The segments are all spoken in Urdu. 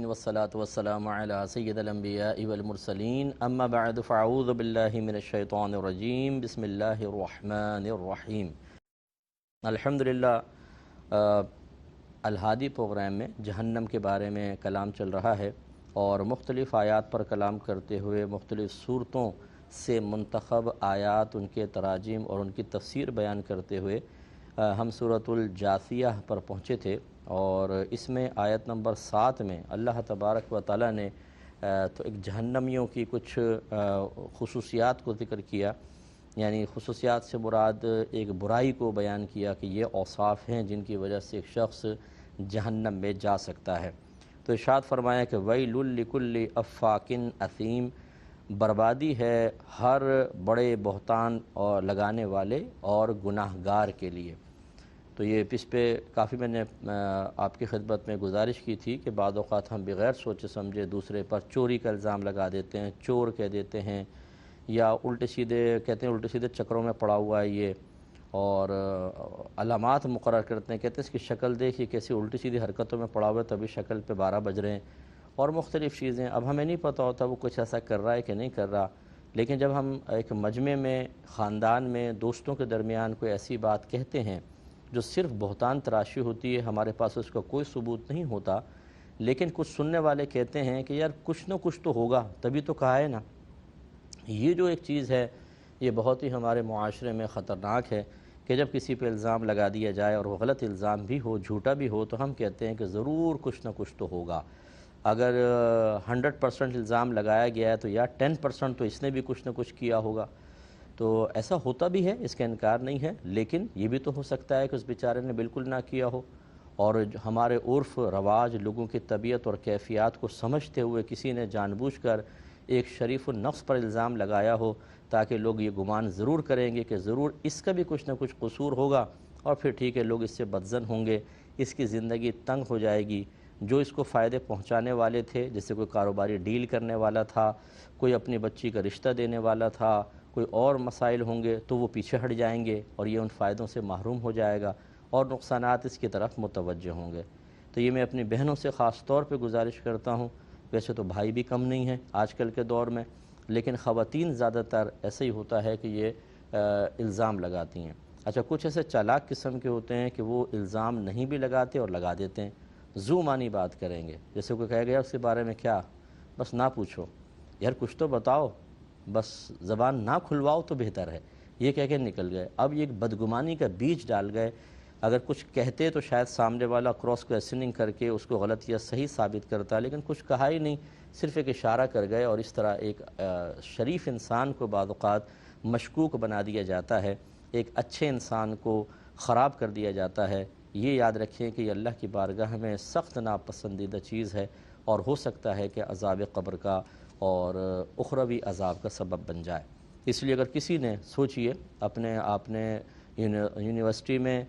والصلاة والسلام على سید الانبیاء والمرسلین اما بعد فاعوذ باللہ من الشیطان الرجیم بسم اللہ الرحمن الرحیم۔ الحمدللہ الہادی پروگرام میں جہنم کے بارے میں کلام چل رہا ہے اور مختلف آیات پر کلام کرتے ہوئے مختلف صورتوں سے منتخب آیات، ان کے تراجم اور ان کی تفسیر بیان کرتے ہوئے ہم سورۃ الجاثیہ پر پہنچے تھے، اور اس میں آیت نمبر 7 میں اللہ تبارک و تعالیٰ نے تو ایک جہنمیوں کی کچھ خصوصیات کو ذکر کیا، یعنی خصوصیات سے مراد ایک برائی کو بیان کیا کہ یہ اوصاف ہیں جن کی وجہ سے ایک شخص جہنم میں جا سکتا ہے۔ تو ارشاد فرمایا کہ ویل لکل افاک اثیم، بربادی ہے ہر بڑے بہتان اور لگانے والے اور گناہ گار کے لیے۔ تو یہ اس پہ کافی میں نے آپ کی خدمت میں گزارش کی تھی کہ بعض اوقات ہم بغیر سوچے سمجھے دوسرے پر چوری کا الزام لگا دیتے ہیں، چور کہہ دیتے ہیں، یا الٹے سیدھے کہتے ہیں الٹے سیدھے چکروں میں پڑا ہوا ہے یہ، اور علامات مقرر کرتے ہیں، کہتے ہیں اس کی شکل دیکھیے کیسی الٹی سیدھی حرکتوں میں پڑا ہوا ہے، تبھی شکل پہ 12 بج رہے ہیں، اور مختلف چیزیں۔ اب ہمیں نہیں پتہ ہوتا وہ کچھ ایسا کر رہا ہے کہ نہیں کر رہا، لیکن جب ہم ایک مجمع میں، خاندان میں، دوستوں کے درمیان کوئی ایسی بات کہتے ہیں جو صرف بہتان تراشی ہوتی ہے، ہمارے پاس اس کا کوئی ثبوت نہیں ہوتا، لیکن کچھ سننے والے کہتے ہیں کہ یار کچھ نہ کچھ تو ہوگا تبھی تو کہا ہے نا، یہ جو ایک چیز ہے یہ بہت ہی ہمارے معاشرے میں خطرناک ہے کہ جب کسی پہ الزام لگا دیا جائے اور وہ غلط الزام بھی ہو، جھوٹا بھی ہو، تو ہم کہتے ہیں کہ ضرور کچھ نہ کچھ تو ہوگا۔ اگر 100% الزام لگایا گیا ہے تو یا 10% تو اس نے بھی کچھ نہ کچھ کیا ہوگا۔ تو ایسا ہوتا بھی ہے، اس کا انکار نہیں ہے، لیکن یہ بھی تو ہو سکتا ہے کہ اس بیچارے نے بالکل نہ کیا ہو، اور ہمارے عرف رواج، لوگوں کی طبیعت اور کیفیات کو سمجھتے ہوئے کسی نے جان بوجھ کر ایک شریف النفس پر الزام لگایا ہو، تاکہ لوگ یہ گمان ضرور کریں گے کہ ضرور اس کا بھی کچھ نہ کچھ قصور ہوگا، اور پھر ٹھیک ہے لوگ اس سے بدظن ہوں گے، اس کی زندگی تنگ ہو جائے گی۔ جو اس کو فائدے پہنچانے والے تھے، جیسے کوئی کاروباری ڈیل کرنے والا تھا، کوئی اپنی بچی کا رشتہ دینے والا تھا، کوئی اور مسائل ہوں گے، تو وہ پیچھے ہٹ جائیں گے اور یہ ان فائدوں سے محروم ہو جائے گا اور نقصانات اس کی طرف متوجہ ہوں گے۔ تو یہ میں اپنی بہنوں سے خاص طور پہ گزارش کرتا ہوں، ویسے تو بھائی بھی کم نہیں ہیں آج کل کے دور میں، لیکن خواتین زیادہ تر ایسا ہی ہوتا ہے کہ یہ الزام لگاتی ہیں۔ اچھا، کچھ ایسے چالاک قسم کے ہوتے ہیں کہ وہ الزام نہیں بھی لگاتے اور لگا دیتے ہیں، زو مانی بات کریں گے، جیسے کوئی کہے گا اس کے بارے میں کیا، بس نہ پوچھو یار، کچھ تو بتاؤ، بس زبان نہ کھلواؤ تو بہتر ہے، یہ کہہ کے نکل گئے۔ اب یہ ایک بدگمانی کا بیج ڈال گئے، اگر کچھ کہتے تو شاید سامنے والا کراس کویسچننگ کر کے اس کو غلط یا صحیح ثابت کرتا، لیکن کچھ کہا ہی نہیں، صرف ایک اشارہ کر گئے، اور اس طرح ایک شریف انسان کو بعض اوقات مشکوک بنا دیا جاتا ہے، ایک اچھے انسان کو خراب کر دیا جاتا ہے۔ یہ یاد رکھیں کہ یہ اللہ کی بارگاہ میں سخت ناپسندیدہ چیز ہے، اور ہو سکتا ہے کہ عذاب قبر کا اور اخروی عذاب کا سبب بن جائے۔ اس لیے اگر کسی نے سوچئے اپنے آپ نے یونیورسٹی میں،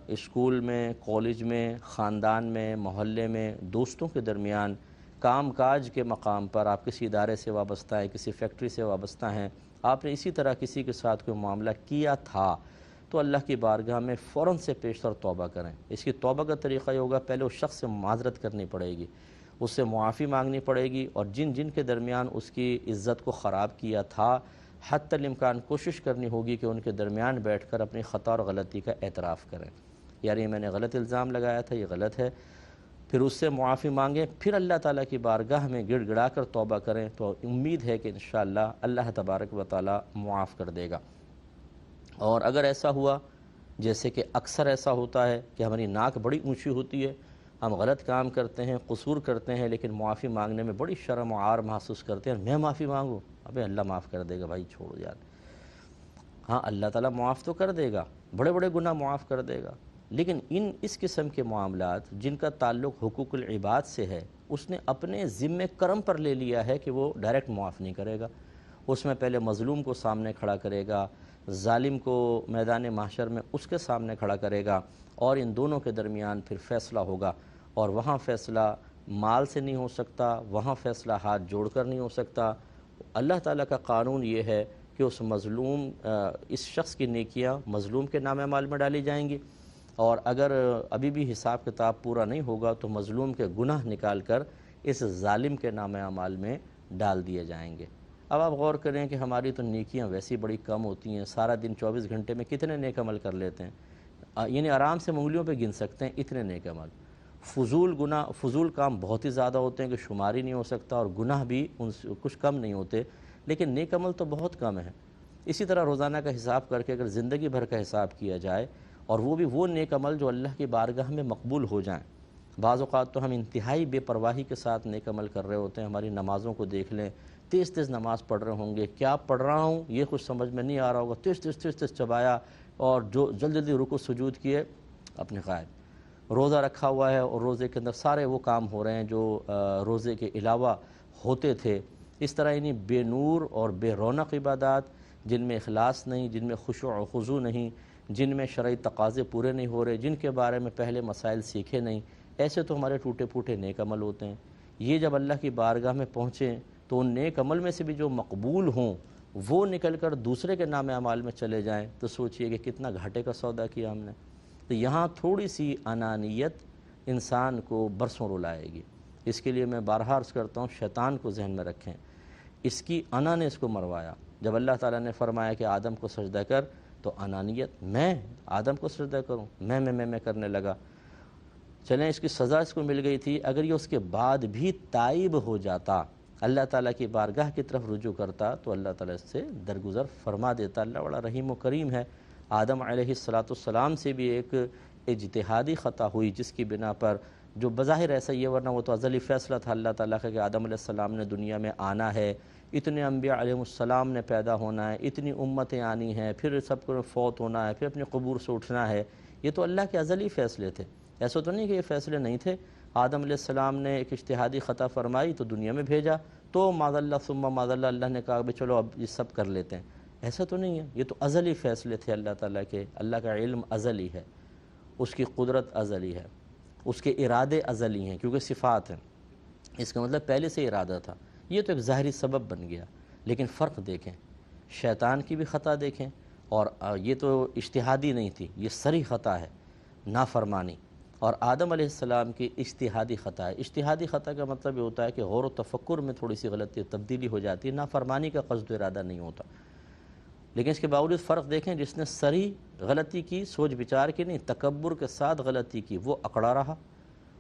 اسکول میں، کالج میں، خاندان میں، محلے میں، دوستوں کے درمیان، کام کاج کے مقام پر آپ کسی ادارے سے وابستہ ہیں، کسی فیکٹری سے وابستہ ہیں، آپ نے اسی طرح کسی کے ساتھ کوئی معاملہ کیا تھا، تو اللہ کی بارگاہ میں فوراً سے پیشتر توبہ کریں۔ اس کی توبہ کا طریقہ یہ ہوگا، پہلے اس شخص سے معذرت کرنی پڑے گی، اس سے معافی مانگنی پڑے گی، اور جن جن کے درمیان اس کی عزت کو خراب کیا تھا، حتی الامکان کوشش کرنی ہوگی کہ ان کے درمیان بیٹھ کر اپنی خطا اور غلطی کا اعتراف کریں، یار یہ میں نے غلط الزام لگایا تھا، یہ غلط ہے، پھر اس سے معافی مانگیں، پھر اللہ تعالیٰ کی بارگاہ میں گڑ گڑا کر توبہ کریں، تو امید ہے کہ انشاءاللہ اللہ تبارک و تعالیٰ معاف کر دے گا۔ اور اگر ایسا ہوا، جیسے کہ اکثر ایسا ہوتا ہے کہ ہماری ناک بڑی اونچی ہوتی ہے، ہم غلط کام کرتے ہیں، قصور کرتے ہیں، لیکن معافی مانگنے میں بڑی شرم و عار محسوس کرتے ہیں، میں معافی مانگوں، ابے اللہ معاف کر دے گا بھائی، چھوڑو یار۔ ہاں اللہ تعالیٰ معاف تو کر دے گا، بڑے بڑے گناہ معاف کر دے گا، لیکن اس قسم کے معاملات جن کا تعلق حقوق العباد سے ہے، اس نے اپنے ذمہ کرم پر لے لیا ہے کہ وہ ڈائریکٹ معاف نہیں کرے گا، اس میں پہلے مظلوم کو سامنے کھڑا کرے گا، ظالم کو میدان محشر میں اس کے سامنے کھڑا کرے گا، اور ان دونوں کے درمیان پھر فیصلہ ہوگا، اور وہاں فیصلہ مال سے نہیں ہو سکتا، وہاں فیصلہ ہاتھ جوڑ کر نہیں ہو سکتا۔ اللہ تعالیٰ کا قانون یہ ہے کہ اس مظلوم اس شخص کی نیکیاں مظلوم کے نام اعمال میں ڈالی جائیں گی، اور اگر ابھی بھی حساب کتاب پورا نہیں ہوگا تو مظلوم کے گناہ نکال کر اس ظالم کے نام اعمال میں ڈال دیے جائیں گے۔ اب آپ غور کریں کہ ہماری تو نیکیاں ویسی بڑی کم ہوتی ہیں، سارا دن 24 گھنٹے میں کتنے نیک عمل کر لیتے ہیں، یعنی آرام سے انگلیوں پہ گن سکتے ہیں اتنے نیک عمل۔ فضول کام بہت ہی زیادہ ہوتے ہیں کہ شمار ہی نہیں ہو سکتا، اور گناہ بھی ان سے کچھ کم نہیں ہوتے، لیکن نیک عمل تو بہت کم ہے۔ اسی طرح روزانہ کا حساب کر کے اگر زندگی بھر کا حساب کیا جائے، اور وہ بھی وہ نیک عمل جو اللہ کی بارگاہ میں مقبول ہو جائیں۔ بعض اوقات تو ہم انتہائی بے پرواہی کے ساتھ نیک عمل کر رہے ہوتے ہیں، ہماری نمازوں کو دیکھ لیں، تیز تیز نماز پڑھ رہے ہوں گے، کیا پڑھ رہا ہوں یہ کچھ سمجھ میں نہیں آ رہا ہوگا، تیز تیز چبایا، اور جو جلدی رکوع سجود کیے اپنے غائب۔ روزہ رکھا ہوا ہے اور روزے کے اندر سارے وہ کام ہو رہے ہیں جو روزے کے علاوہ ہوتے تھے۔ اس طرح یعنی بے نور اور بے رونق عبادات، جن میں اخلاص نہیں، جن میں خشوع و خضوع نہیں، جن میں شرعی تقاضے پورے نہیں ہو رہے، جن کے بارے میں پہلے مسائل سیکھے نہیں، ایسے تو ہمارے ٹوٹے پھوٹے نیک عمل ہوتے ہیں۔ یہ جب اللہ کی بارگاہ میں پہنچیں تو ان نیک عمل میں سے بھی جو مقبول ہوں وہ نکل کر دوسرے کے نام اعمال میں چلے جائیں تو سوچئے کہ کتنا گھاٹے کا سودا کیا ہم نے۔ تو یہاں تھوڑی سی انانیت انسان کو برسوں رلائے گی۔ اس کے لیے میں بارہا عرض کرتا ہوں، شیطان کو ذہن میں رکھیں، اس کی انا نے اس کو مروایا۔ جب اللہ تعالیٰ نے فرمایا کہ آدم کو سجدہ کر، تو انانیت، میں آدم کو سجدہ کروں، میں کرنے لگا۔ چلیں اس کی سزا اس کو مل گئی تھی، اگر یہ اس کے بعد بھی تائب ہو جاتا، اللہ تعالیٰ کی بارگاہ کی طرف رجوع کرتا، تو اللہ تعالیٰ اس سے درگزر فرما دیتا۔ اللہ بڑا رحیم و کریم ہے۔ آدم علیہ السلام سے بھی ایک اجتہادی خطا ہوئی، جس کی بنا پر، جو بظاہر ایسا ہی ہے، ورنہ وہ تو ازلی فیصلہ تھا اللہ تعالیٰ کا کہ آدم علیہ السلام نے دنیا میں آنا ہے، اتنے انبیاء علیہ السلام نے پیدا ہونا ہے، اتنی امتیں آنی ہیں، پھر سب کو فوت ہونا ہے، پھر اپنے قبور سے اٹھنا ہے۔ یہ تو اللہ کے ازلی فیصلے تھے، ایسا تو نہیں کہ یہ فیصلے نہیں تھے۔ آدم علیہ السلام نے ایک اجتہادی خطا فرمائی تو دنیا میں بھیجا، تو معاذ اللہ ثم معاذ اللہ، اللہ نے کہا کہ چلو اب یہ سب کر لیتے ہیں۔ ایسا تو نہیں ہے، یہ تو ازلی فیصلے تھے اللہ تعالیٰ کے۔ اللہ کا علم ازلی ہے، اس کی قدرت ازلی ہے، اس کے ارادے ازلی ہیں، کیونکہ صفات ہیں، اس کا مطلب پہلے سے ارادہ تھا۔ یہ تو ایک ظاہری سبب بن گیا، لیکن فرق دیکھیں، شیطان کی بھی خطا دیکھیں، اور یہ تو اجتہادی نہیں تھی، یہ صریح خطا ہے، نافرمانی۔ اور آدم علیہ السلام کی اجتہادی خطا ہے۔ اجتہادی خطا کا مطلب یہ ہوتا ہے کہ غور و تفکر میں تھوڑی سی غلطی تبدیلی ہو جاتی ہے، نافرمانی کا قصد و ارادہ نہیں ہوتا۔ لیکن اس کے باوجود فرق دیکھیں، جس نے صریح غلطی کی، سوچ بچار کی نہیں، تکبر کے ساتھ غلطی کی، وہ اکڑا رہا،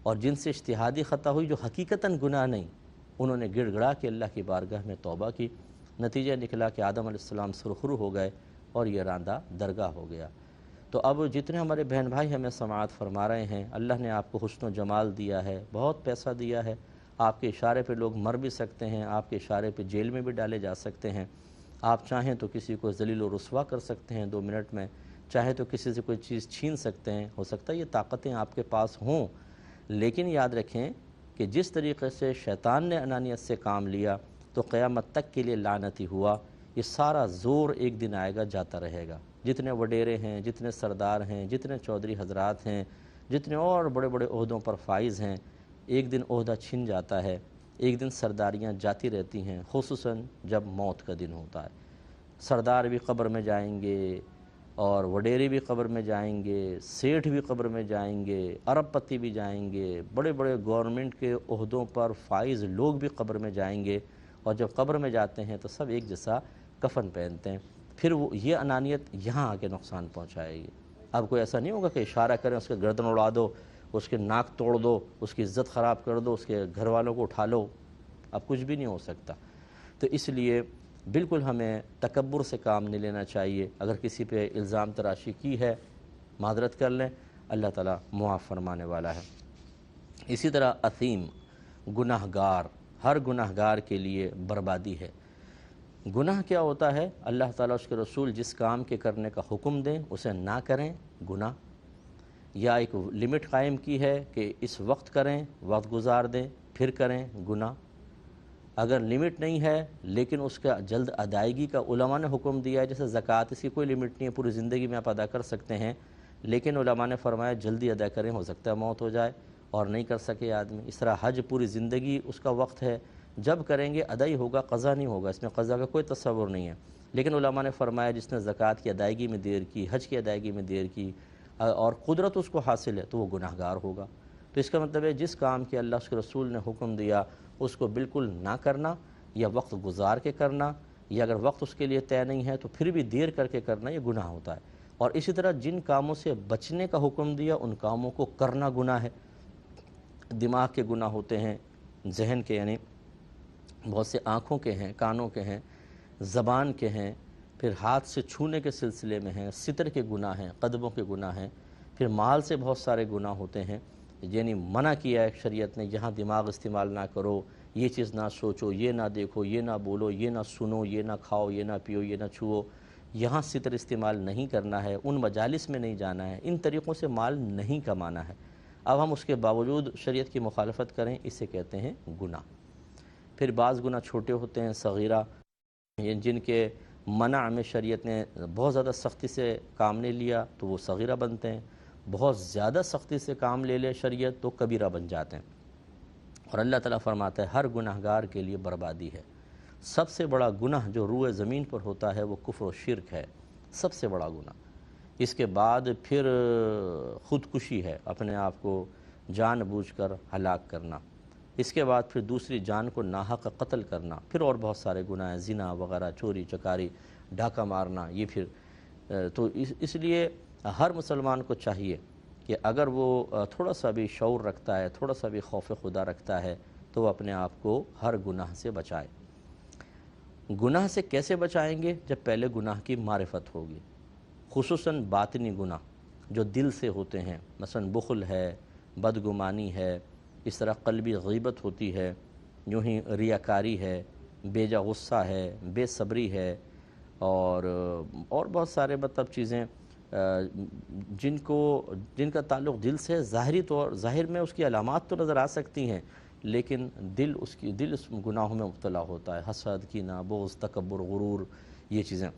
اور جن سے اجتہادی خطا ہوئی جو حقیقتاً گناہ نہیں، انہوں نے گڑ گڑا کے اللہ کی بارگاہ میں توبہ کی۔ نتیجہ نکلا کہ آدم علیہ السلام سرخرو ہو گئے اور یہ راندہ درگاہ ہو گیا۔ تو اب جتنے ہمارے بہن بھائی ہمیں سماعت فرما رہے ہیں، اللہ نے آپ کو حسن و جمال دیا ہے، بہت پیسہ دیا ہے، آپ کے اشارے پہ لوگ مر بھی سکتے ہیں، آپ کے اشارے پہ جیل میں بھی ڈالے جا سکتے ہیں، آپ چاہیں تو کسی کو ذلیل و رسوا کر سکتے ہیں 2 منٹ میں، چاہے تو کسی سے کوئی چیز چھین سکتے ہیں، ہو سکتا ہے یہ طاقتیں آپ کے پاس ہوں، لیکن یاد رکھیں کہ جس طریقے سے شیطان نے انانیت سے کام لیا تو قیامت تک کے لیے لعنتی ہوا۔ یہ سارا زور ایک دن آئے گا، جاتا رہے گا۔ جتنے وڈیرے ہیں، جتنے سردار ہیں، جتنے چودھری حضرات ہیں، جتنے اور بڑے بڑے عہدوں پر فائز ہیں، ایک دن عہدہ چھن جاتا ہے، ایک دن سرداریاں جاتی رہتی ہیں، خصوصاً جب موت کا دن ہوتا ہے۔ سردار بھی قبر میں جائیں گے، اور وڈیرے بھی قبر میں جائیں گے، سیٹھ بھی قبر میں جائیں گے، ارب پتی بھی جائیں گے، بڑے بڑے گورنمنٹ کے عہدوں پر فائز لوگ بھی قبر میں جائیں گے، اور جب قبر میں جاتے ہیں تو سب ایک جیسا کفن پہنتے ہیں۔ پھر وہ یہ انانیت یہاں آ کے نقصان پہنچائے گی۔ اب کوئی ایسا نہیں ہوگا کہ اشارہ کریں، اس کے گردن اڑا دو، اس کے ناک توڑ دو، اس کی عزت خراب کر دو، اس کے گھر والوں کو اٹھا لو، اب کچھ بھی نہیں ہو سکتا۔ تو اس لیے بالکل ہمیں تکبر سے کام نہیں لینا چاہیے۔ اگر کسی پہ الزام تراشی کی ہے، معذرت کر لیں، اللہ تعالیٰ معاف فرمانے والا ہے۔ اسی طرح اثیم، گناہ گار، ہر گناہ گار کے لیے بربادی ہے۔ گناہ کیا ہوتا ہے؟ اللہ تعالیٰ اس کے رسول جس کام کے کرنے کا حکم دیں اسے نہ کریں، گناہ، یا ایک لمٹ قائم کی ہے کہ اس وقت کریں، وقت گزار دیں، پھر کریں، گناہ۔ اگر لمٹ نہیں ہے لیکن اس کا جلد ادائیگی کا علماء نے حکم دیا ہے، جیسے زکوٰۃ، اس کی کوئی لمٹ نہیں ہے، پوری زندگی میں آپ ادا کر سکتے ہیں، لیکن علماء نے فرمایا جلدی ادا کریں، ہو سکتا ہے موت ہو جائے اور نہیں کر سکے آدمی۔ اس طرح حج، پوری زندگی اس کا وقت ہے، جب کریں گے ادائی ہوگا، قضا نہیں ہوگا، اس میں قضا کا کوئی تصور نہیں ہے۔ لیکن علماء نے فرمایا جس نے زکوٰۃ کی ادائیگی میں دیر کی، حج کی ادائیگی میں دیر کی، اور قدرت اس کو حاصل ہے، تو وہ گناہ گار ہوگا۔ تو اس کا مطلب ہے جس کام کے اللہ اس کے رسول نے حکم دیا اس کو بالکل نہ کرنا، یا وقت گزار کے کرنا، یا اگر وقت اس کے لیے طے نہیں ہے تو پھر بھی دیر کر کے کرنا، یہ گناہ ہوتا ہے۔ اور اسی طرح جن کاموں سے بچنے کا حکم دیا ان کاموں کو کرنا گناہ ہے۔ دماغ کے گناہ ہوتے ہیں، ذہن کے، یعنی بہت سے آنکھوں کے ہیں، کانوں کے ہیں، زبان کے ہیں، پھر ہاتھ سے چھونے کے سلسلے میں ہیں، ستر کے گناہ ہیں، قدموں کے گناہ ہیں، پھر مال سے بہت سارے گناہ ہوتے ہیں، یعنی منع کیا ہے شریعت نے یہاں دماغ استعمال نہ کرو، یہ چیز نہ سوچو، یہ نہ دیکھو، یہ نہ بولو، یہ نہ سنو، یہ نہ کھاؤ، یہ نہ پیو، یہ نہ چھوؤ، یہاں ستر استعمال نہیں کرنا ہے، ان مجالس میں نہیں جانا ہے، ان طریقوں سے مال نہیں کمانا ہے۔ اب ہم اس کے باوجود شریعت کی مخالفت کریں، اسے کہتے ہیں گناہ۔ پھر بعض گناہ چھوٹے ہوتے ہیں، صغیرہ، جن کے منع میں شریعت نے بہت زیادہ سختی سے کام نہیں لیا تو وہ صغیرہ بنتے ہیں، بہت زیادہ سختی سے کام لے لے شریعت تو کبیرہ بن جاتے ہیں۔ اور اللہ تعالیٰ فرماتا ہے ہر گناہ گار کے لیے بربادی ہے۔ سب سے بڑا گناہ جو روئے زمین پر ہوتا ہے وہ کفر و شرک ہے، سب سے بڑا گناہ۔ اس کے بعد پھر خودکشی ہے، اپنے آپ کو جان بوجھ کر ہلاک کرنا۔ اس کے بعد پھر دوسری جان کو ناحق قتل کرنا، پھر اور بہت سارے گناہ ہیں، زنا وغیرہ، چوری چکاری، ڈاکہ مارنا، یہ پھر تو اس لیے ہر مسلمان کو چاہیے کہ اگر وہ تھوڑا سا بھی شعور رکھتا ہے، تھوڑا سا بھی خوف خدا رکھتا ہے تو وہ اپنے آپ کو ہر گناہ سے بچائے۔ گناہ سے کیسے بچائیں گے؟ جب پہلے گناہ کی معرفت ہوگی، خصوصاً باطنی گناہ جو دل سے ہوتے ہیں، مثلا بخل ہے، بدگمانی ہے، اس طرح قلبی غیبت ہوتی ہے، یوں ہی ریاکاری ہے، بیجا غصہ ہے، بے صبری ہے، اور بہت سارے مطلب چیزیں جن کا تعلق دل سے ظاہر میں اس کی علامات تو نظر آ سکتی ہیں، لیکن دل اس گناہوں میں مبتلا ہوتا ہے، حسد، کینہ، بغض، تکبر، غرور، یہ چیزیں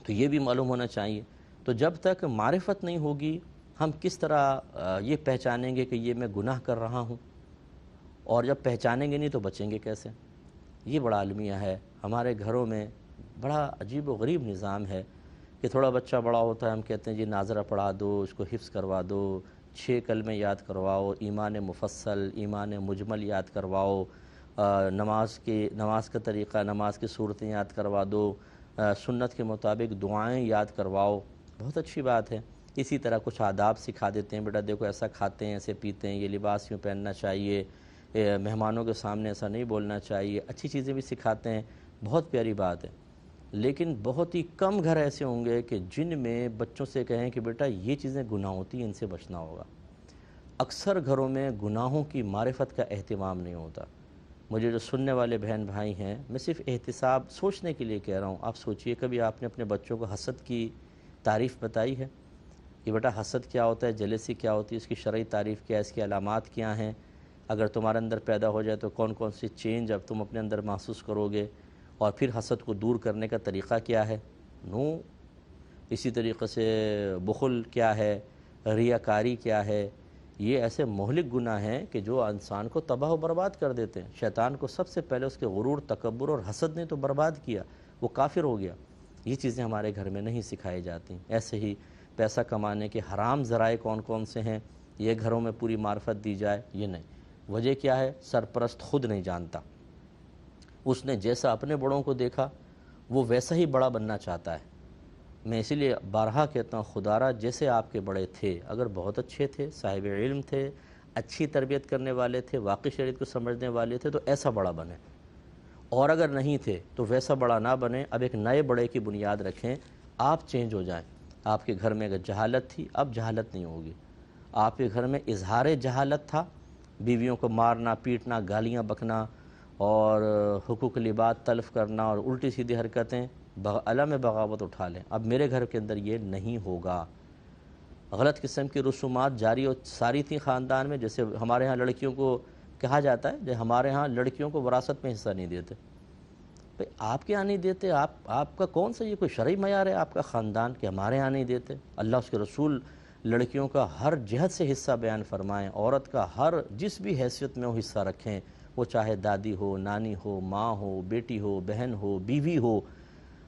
تو یہ بھی معلوم ہونا چاہیے۔ تو جب تک معرفت نہیں ہوگی ہم کس طرح یہ پہچانیں گے کہ یہ میں گناہ کر رہا ہوں، اور جب پہچانیں گے نہیں تو بچیں گے کیسے؟ یہ بڑا المیہ ہے۔ ہمارے گھروں میں بڑا عجیب و غریب نظام ہے کہ تھوڑا بچہ بڑا ہوتا ہے ہم کہتے ہیں جی ناظرہ پڑھا دو، اس کو حفظ کروا دو، 6 کلمے یاد کرواؤ، ایمان مفصل، ایمان مجمل یاد کرواؤ، نماز کا طریقہ، نماز کی صورتیں یاد کروا دو، سنت کے مطابق دعائیں یاد کرواؤ، بہت اچھی بات ہے۔ اسی طرح کچھ آداب سکھا دیتے ہیں، بیٹا دیکھو ایسا کھاتے ہیں، ایسے پیتے ہیں، یہ لباس یوں پہننا چاہیے، مہمانوں کے سامنے ایسا نہیں بولنا چاہیے، اچھی چیزیں بھی سکھاتے ہیں، بہت پیاری بات ہے۔ لیکن بہت ہی کم گھر ایسے ہوں گے کہ جن میں بچوں سے کہیں کہ بیٹا یہ چیزیں گناہ ہوتی ہیں، ان سے بچنا ہوگا۔ اکثر گھروں میں گناہوں کی معرفت کا اہتمام نہیں ہوتا۔ مجھے جو سننے والے بہن بھائی ہیں، میں صرف احتساب سوچنے کے لیے کہہ رہا ہوں، آپ سوچئے کبھی آپ نے اپنے بچوں کو حسد کی تعریف بتائی ہے کہ بیٹا حسد کیا ہوتا ہے، جیلسی کیا ہوتی ہے، اس کی شرعی تعریف کیا ہے، اس کی علامات کیا ہیں، اگر تمہارے اندر پیدا ہو جائے تو کون کون سی چینج اب تم اپنے اندر محسوس کرو گے، اور پھر حسد کو دور کرنے کا طریقہ کیا ہے؟ نو۔ اسی طریقے سے بخل کیا ہے، ریاکاری کیا ہے، یہ ایسے مہلک گناہ ہیں کہ جو انسان کو تباہ و برباد کر دیتے ہیں۔ شیطان کو سب سے پہلے اس کے غرور، تکبر اور حسد نے تو برباد کیا، وہ کافر ہو گیا۔ یہ چیزیں ہمارے گھر میں نہیں سکھائی جاتی۔ ایسے ہی پیسہ کمانے کے حرام ذرائع کون کون سے ہیں، یہ گھروں میں پوری معرفت دی جائے، یہ نہیں۔ وجہ کیا ہے؟ سرپرست خود نہیں جانتا، اس نے جیسا اپنے بڑوں کو دیکھا وہ ویسا ہی بڑا بننا چاہتا ہے۔ میں اسی لیے بارہا کہتا ہوں، خدارا جیسے آپ کے بڑے تھے، اگر بہت اچھے تھے، صاحب علم تھے، اچھی تربیت کرنے والے تھے، واقعی شریعت کو سمجھنے والے تھے، تو ایسا بڑا بنے، اور اگر نہیں تھے تو ویسا بڑا نہ بنے، اب ایک نئے بڑے کی بنیاد رکھیں، آپ چینج ہو جائیں۔ آپ کے گھر میں اگر جہالت تھی، اب جہالت نہیں ہوگی۔ آپ کے گھر میں اظہار جہالت تھا، بیویوں کو مارنا، پیٹنا، گالیاں بکنا، اور حقوق العباد تلف کرنا، اور الٹی سیدھی حرکتیں، علم بغاوت اٹھا لیں۔ اب میرے گھر کے اندر یہ نہیں ہوگا۔ غلط قسم کی رسومات جاری اور ساری تھیں خاندان میں، جیسے ہمارے ہاں لڑکیوں کو کہا جاتا ہے کہ ہمارے ہاں لڑکیوں کو وراثت میں حصہ نہیں دیتے۔ بھئی آپ کے ہاں نہیں دیتے، آپ کا کون سا یہ کوئی شرعی معیار ہے آپ کا خاندان کہ ہمارے ہاں نہیں دیتے؟ اللہ اس کے رسول لڑکیوں کا ہر جہت سے حصہ بیان فرمائیں، عورت کا ہر جس بھی حیثیت میں وہ حصہ رکھیں، وہ چاہے دادی ہو، نانی ہو، ماں ہو، بیٹی ہو، بہن ہو، بیوی ہو،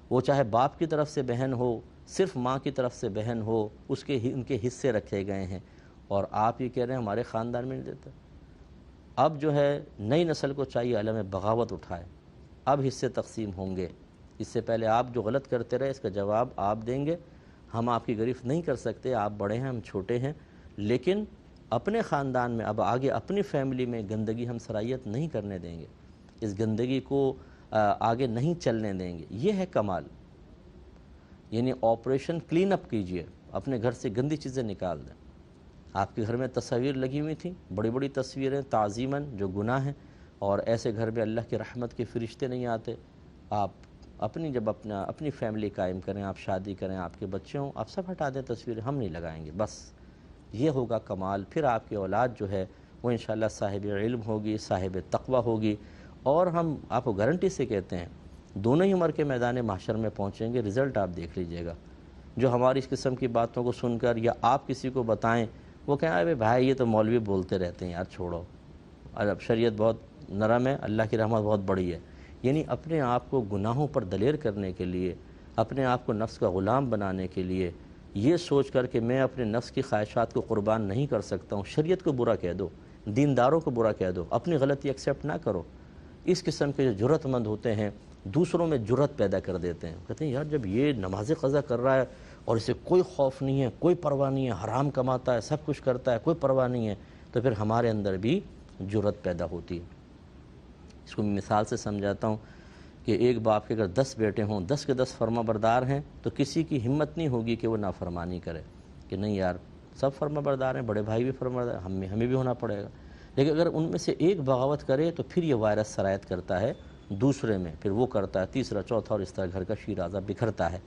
وہ چاہے باپ کی طرف سے بہن ہو، صرف ماں کی طرف سے بہن ہو، ان کے حصے رکھے گئے ہیں، اور آپ یہ کہہ رہے ہیں ہمارے خاندان میں نہیں دیتا۔ اب جو ہے نئی نسل کو چاہیے عالم بغاوت اٹھائے، اب حصے تقسیم ہوں گے۔ اس سے پہلے آپ جو غلط کرتے رہے اس کا جواب آپ دیں گے۔ ہم آپ کی گرفت نہیں کر سکتے، آپ بڑے ہیں ہم چھوٹے ہیں، لیکن اپنے خاندان میں اب آگے اپنی فیملی میں گندگی ہم سرایت نہیں کرنے دیں گے، اس گندگی کو آگے نہیں چلنے دیں گے۔ یہ ہے کمال، یعنی آپریشن کلین اپ کیجئے، اپنے گھر سے گندی چیزیں نکال دیں۔ آپ کے گھر میں تصاویر لگی ہوئی تھیں، بڑی بڑی تصویریں تعظیماً، جو گناہ ہیں، اور ایسے گھر میں اللہ کی رحمت کے فرشتے نہیں آتے۔ آپ جب اپنی فیملی قائم کریں، آپ شادی کریں، آپ کے بچے ہوں، آپ سب ہٹا دیں تصویریں، ہم نہیں لگائیں گے، بس یہ ہوگا کمال۔ پھر آپ کی اولاد جو ہے وہ انشاءاللہ صاحب علم ہوگی، صاحب تقوی ہوگی، اور ہم آپ کو گارنٹی سے کہتے ہیں دونوں ہی عمر کے میدان محشر میں پہنچیں گے، رزلٹ آپ دیکھ لیجئے گا۔ جو ہماری اس قسم کی باتوں کو سن کر یا آپ کسی کو بتائیں، وہ کہیں ارے بھائی یہ تو مولوی بولتے رہتے ہیں یار، چھوڑو، اب شریعت بہت نرم ہے، اللہ کی رحمت بہت بڑی ہے۔ یعنی اپنے آپ کو گناہوں پر دلیر کرنے کے لیے، اپنے آپ کو نفس کا غلام بنانے کے لیے، یہ سوچ کر کہ میں اپنے نفس کی خواہشات کو قربان نہیں کر سکتا ہوں، شریعت کو برا کہہ دو، دینداروں کو برا کہہ دو، اپنی غلطی ایکسیپٹ نہ کرو۔ اس قسم کے جو جرأت مند ہوتے ہیں دوسروں میں جرأت پیدا کر دیتے ہیں، کہتے ہیں یار جب یہ نماز قضا کر رہا ہے اور اسے کوئی خوف نہیں ہے، کوئی پرواہ نہیں ہے، حرام کماتا ہے، سب کچھ کرتا ہے، کوئی پرواہ نہیں ہے، تو پھر ہمارے اندر بھی جرأت پیدا ہوتی ہے۔ اس کو میں مثال سے سمجھاتا ہوں کہ ایک باپ کے اگر 10 بیٹے ہوں، 10 کے 10 فرما بردار ہیں، تو کسی کی ہمت نہیں ہوگی کہ وہ نافرمانی کرے، کہ نہیں یار سب فرما بردار ہیں، بڑے بھائی بھی فرما بردار ہیں، ہمیں بھی ہونا پڑے گا۔ لیکن اگر ان میں سے ایک بغاوت کرے تو پھر یہ وائرس سرایت کرتا ہے دوسرے میں، پھر وہ کرتا ہے تیسرا چوتھا، اور اس طرح گھر کا شیرازہ بکھرتا ہے۔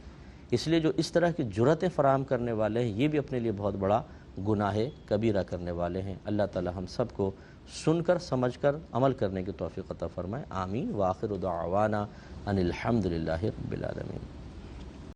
اس لیے جو اس طرح کی جرأتیں فراہم کرنے والے ہیں یہ بھی اپنے لیے بہت بڑا گناہ کبیرہ کرنے والے ہیں۔ اللہ تعالی ہم سب کو سن کر سمجھ کر عمل کرنے کی توفیق عطا فرمائے، آمین۔ وآخر دعوانا ان الحمد للہ رب العالمین۔